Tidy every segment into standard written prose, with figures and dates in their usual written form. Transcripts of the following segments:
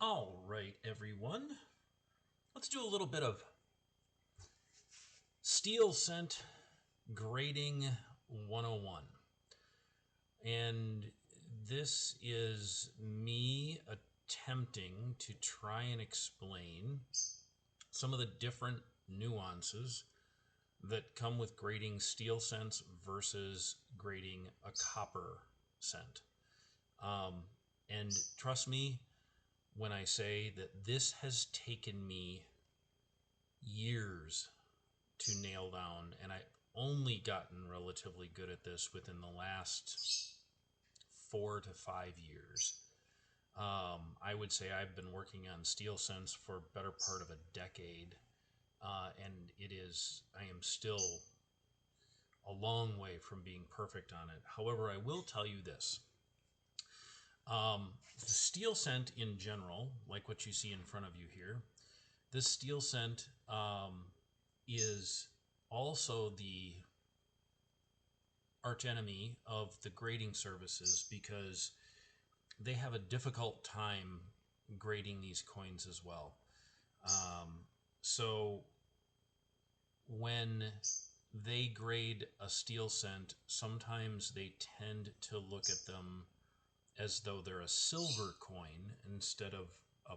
All right, everyone. Let's do a little bit of steel scent grading 101. And this is me attempting to try and explain some of the different nuances that come with grading steel scents versus grading a copper scent. And trust me when I say that this has taken me years to nail down, and I've only gotten relatively good at this within the last 4 to 5 years. I would say I've been working on steel scents for a better part of a decade, and I am still a long way from being perfect on it. However, I will tell you this. The steel scent in general, like what you see in front of you here, this steel scent is also the archenemy of the grading services because they have a difficult time grading these coins as well. So when they grade a steel cent, sometimes they tend to look at them as though they're a silver coin instead of a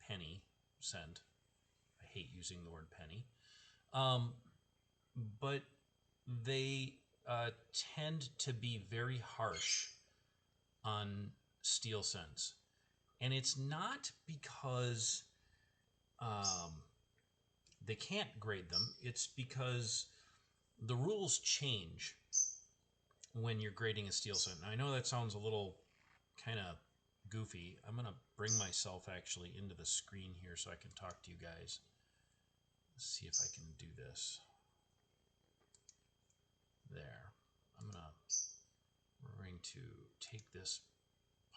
penny cent. I hate using the word penny. But they tend to be very harsh on steel cents. And it's not because they can't grade them, it's because the rules change when you're grading a steel cent. Now, I know that sounds a little kind of goofy. I'm going to bring myself actually into the screen here so I can talk to you guys. Let's see if I can do this. There. We're going to take this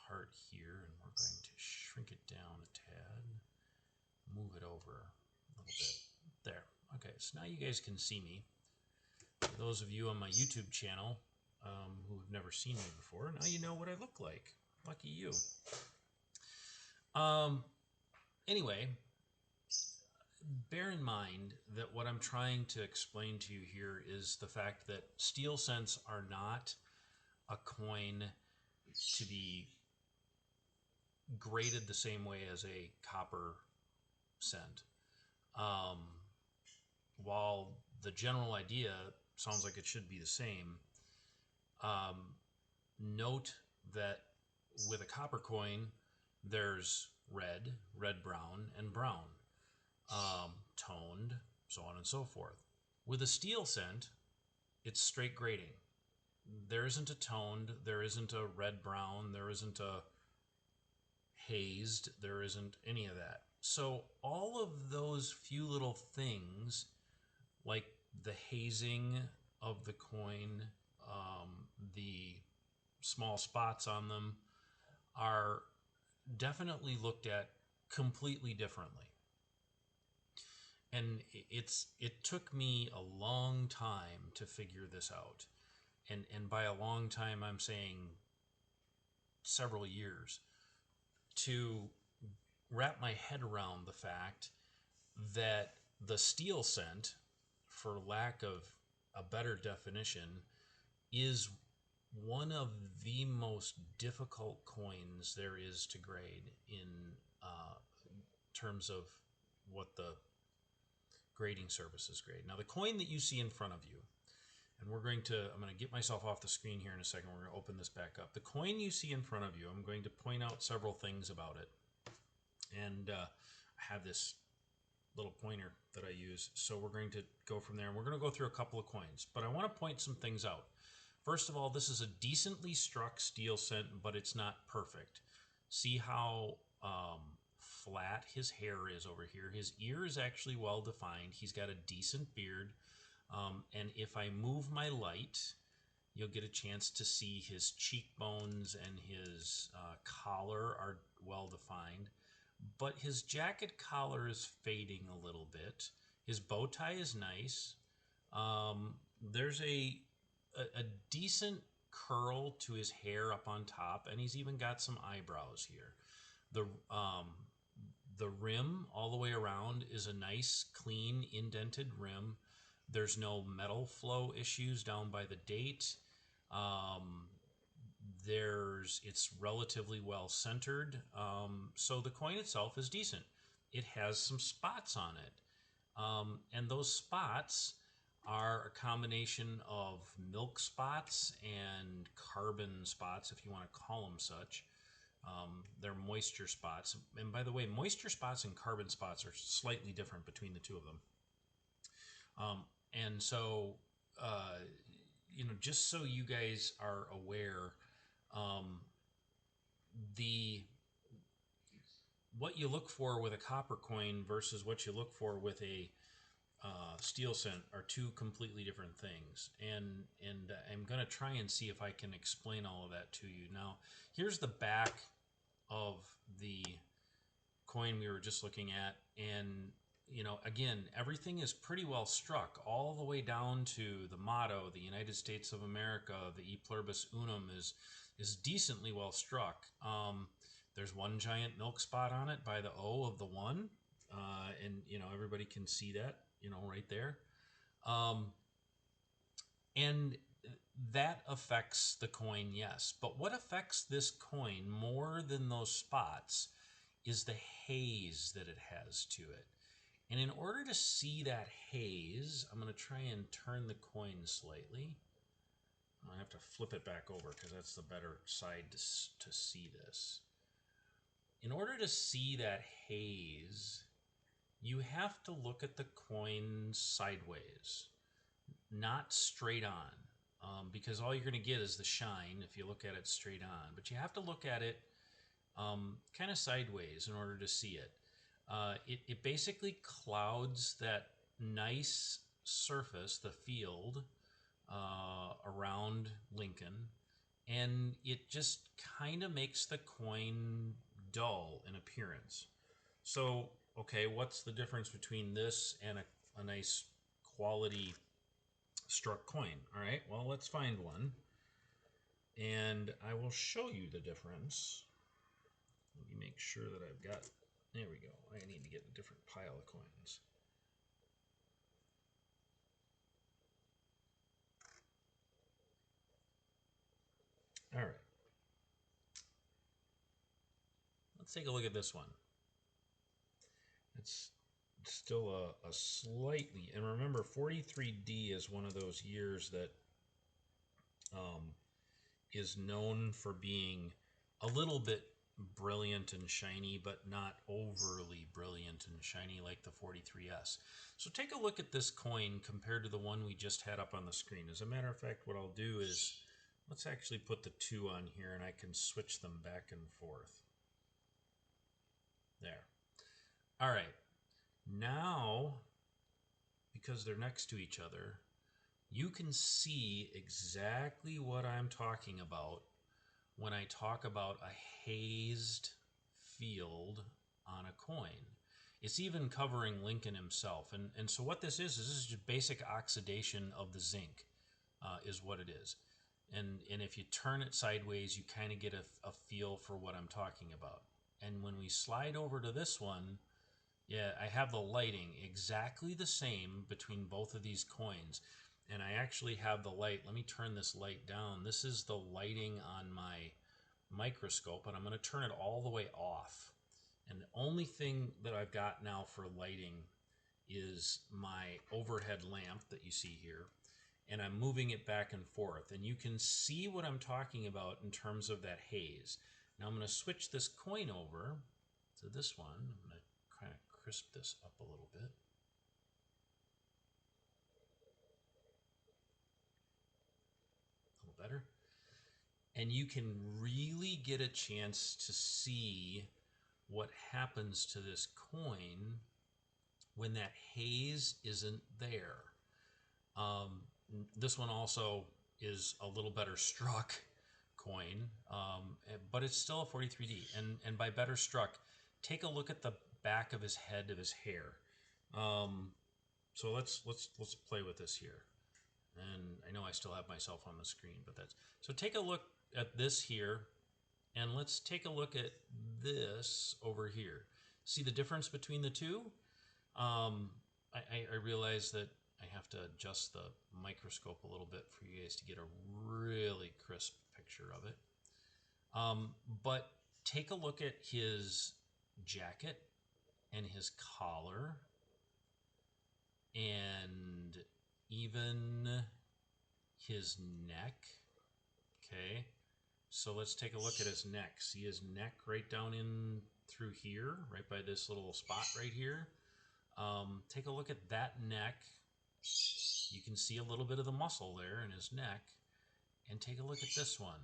part here and we're going to shrink it down a tad, move it over a little bit. There. Okay, so now you guys can see me. For those of you on my YouTube channel who have never seen me before, now you know what I look like. Lucky you. Anyway, bear in mind that what I'm trying to explain to you here is the fact that steel cents are not a coin to be graded the same way as a copper cent. While the general idea sounds like it should be the same, note that with a copper coin, there's red, red-brown, and brown, toned, so on and so forth. With a steel cent, it's straight grading. There isn't a toned, there isn't a red-brown, there isn't a hazed, there isn't any of that. So all of those few little things, like the hazing of the coin, the small spots on them, are definitely looked at completely differently. And it took me a long time to figure this out. And by a long time, I'm saying several years, to wrap my head around the fact that the steel cent, for lack of a better definition, is one of the most difficult coins there is to grade in terms of what the grading services grade. Now, the coin that you see in front of you, and I'm going to get myself off the screen here in a second. We're going to open this back up. The coin you see in front of you, I'm going to point out several things about it. And I have this little pointer that I use. So we're going to go from there, and we're going to go through a couple of coins. But I want to point some things out. First of all, this is a decently struck steel cent, but it's not perfect. See how flat his hair is over here. His ear is actually well defined. He's got a decent beard. And if I move my light, you'll get a chance to see his cheekbones and his collar are well defined. But his jacket collar is fading a little bit. His bow tie is nice. There's a decent curl to his hair up on top, and he's even got some eyebrows here. The um, the rim all the way around is a nice, clean, indented rim. There's no metal flow issues down by the date. Um, it's relatively well centered. So the coin itself is decent. It has some spots on it. And those spots are a combination of milk spots and carbon spots, if you want to call them such. They're moisture spots. And by the way, moisture spots and carbon spots are slightly different between the two of them. And so, uh, just so you guys are aware, um, the what you look for with a copper coin versus what you look for with a steel cent are two completely different things. And I'm going to try and see if I can explain all of that to you. Now, here's the back of the coin we were just looking at, and again, everything is pretty well struck all the way down to the motto, the United States of America, the E Pluribus Unum is decently well struck. There's one giant milk spot on it by the O of the one, and everybody can see that, right there. And that affects the coin, yes. But what affects this coin more than those spots is the haze that it has to it. And in order to see that haze, I'm going to try and turn the coin slightly. I'm going to have to flip it back over because that's the better side to see this. In order to see that haze, you have to look at the coin sideways, not straight on. Because all you're going to get is the shine if you look at it straight on. But you have to look at it kind of sideways in order to see it. It basically clouds that nice surface, the field around Lincoln, and it just kind of makes the coin dull in appearance. So, okay, what's the difference between this and a nice quality struck coin? All right, well, let's find one, and I will show you the difference. Let me make sure that I've got, there we go. I need to get a different pile of coins. All right. Let's take a look at this one. It's still a slightly, and remember 43D is one of those years that is known for being a little bit brilliant and shiny, but not overly brilliant and shiny like the 43S. So take a look at this coin compared to the one we just had up on the screen. As a matter of fact, what I'll do is, let's actually put the two on here and I can switch them back and forth. There. All right. Now, because they're next to each other, you can see exactly what I'm talking about when I talk about a hazed field on a coin. It's even covering Lincoln himself. And so what this is this is just basic oxidation of the zinc, is what it is. And if you turn it sideways, you kind of get a feel for what I'm talking about. And when we slide over to this one, yeah, I have the lighting exactly the same between both of these coins. And I actually have the light. Let me turn this light down. This is the lighting on my microscope, and I'm going to turn it all the way off. And the only thing that I've got now for lighting is my overhead lamp that you see here. And I'm moving it back and forth. And you can see what I'm talking about in terms of that haze. Now I'm going to switch this coin over to this one. I'm going to kind of crisp this up a little bit. A little better. And you can really get a chance to see what happens to this coin when that haze isn't there. This one also is a little better struck coin, but it's still a 43D. And by better struck, take a look at the back of his head, of his hair. So let's play with this here. And I know I still have myself on the screen, but that's so. Take a look at this here, And let's take a look at this over here. See the difference between the two? I realize that I have to adjust the microscope a little bit for you guys to get a really crisp picture of it. But take a look at his jacket and his collar and even his neck. Okay, so let's take a look at his neck. See his neck right down in through here, right by this little spot right here. Take a look at that neck. You can see a little bit of the muscle there in his neck. And take a look at this one.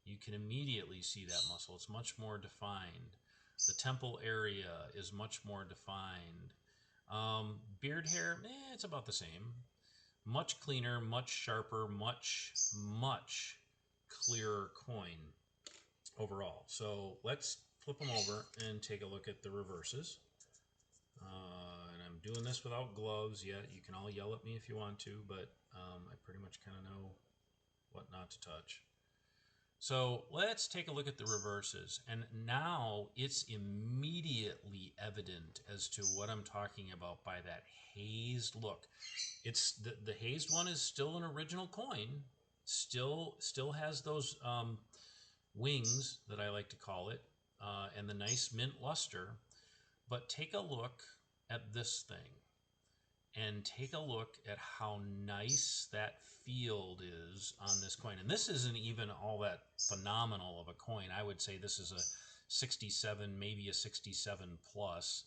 You can immediately see that muscle. It's much more defined. The temple area is much more defined. Beard hair, it's about the same. Much cleaner, much sharper, much clearer coin overall. So let's flip them over and take a look at the reverses. And I'm doing this without gloves yet. You can all yell at me if you want to, but I pretty much kind of know what not to touch. So let's take a look at the reverses. And now it's immediately evident as to what I'm talking about by that hazed look. It's the hazed one is still an original coin. Still has those wings that I like to call it, and the nice mint luster. But take a look at this thing. And take a look at how nice that field is on this coin. And this isn't even all that phenomenal of a coin. I would say this is a 67, maybe a 67 plus.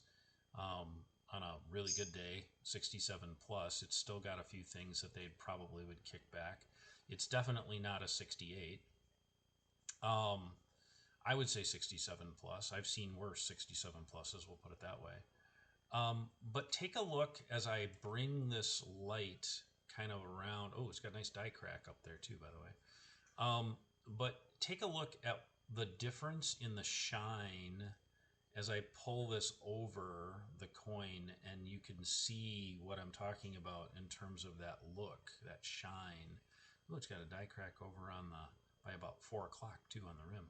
On a really good day, 67 plus. It's still got a few things that they probably would kick back. It's definitely not a 68. I would say 67 plus. I've seen worse 67 pluses, we'll put it that way. But take a look as I bring this light kind of around. Oh, it's got a nice die crack up there too, by the way. But take a look at the difference in the shine as I pull this over the coin, and you can see what I'm talking about in terms of that look, that shine. Oh, it's got a die crack over on by about 4 o'clock too on the rim.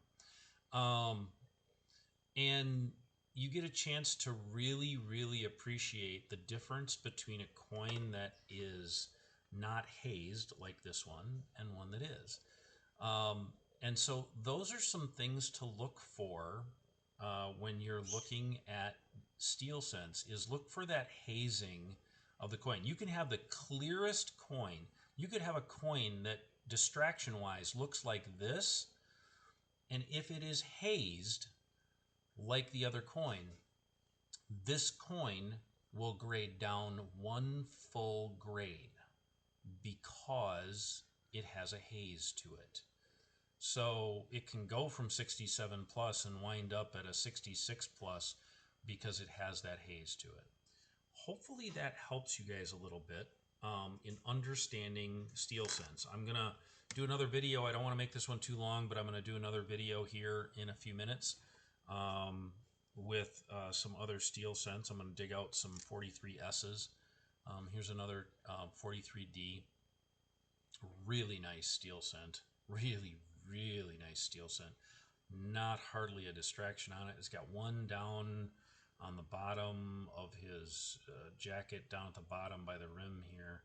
And you get a chance to really, really appreciate the difference between a coin that is not hazed like this one and one that is. And so those are some things to look for when you're looking at SteelSense, is look for that hazing of the coin. You can have the clearest coin. You could have a coin that distraction-wise looks like this, and if it is hazed like the other coin, this coin will grade down 1 full grade because it has a haze to it. So it can go from 67 plus and wind up at a 66 plus because it has that haze to it. Hopefully that helps you guys a little bit in understanding SteelSense. I'm going to do another video. I don't want to make this one too long, but I'm going to do another video here in a few minutes with some other SteelSense. I'm going to dig out some 43S's. Here's another 43D. Really nice SteelSense. Really, really nice SteelSense. Not hardly a distraction on it. It's got one down on the bottom of his jacket, down at the bottom by the rim here,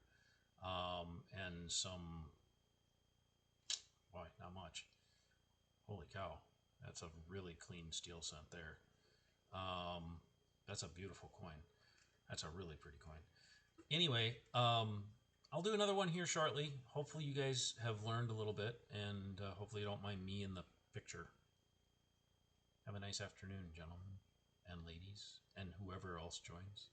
and some, boy, not much. Holy cow, that's a really clean SteelSense there. That's a beautiful coin. That's a really pretty coin. Anyway, I'll do another one here shortly. Hopefully you guys have learned a little bit, and hopefully you don't mind me in the picture. Have a nice afternoon, gentlemen and ladies, and whoever else joins.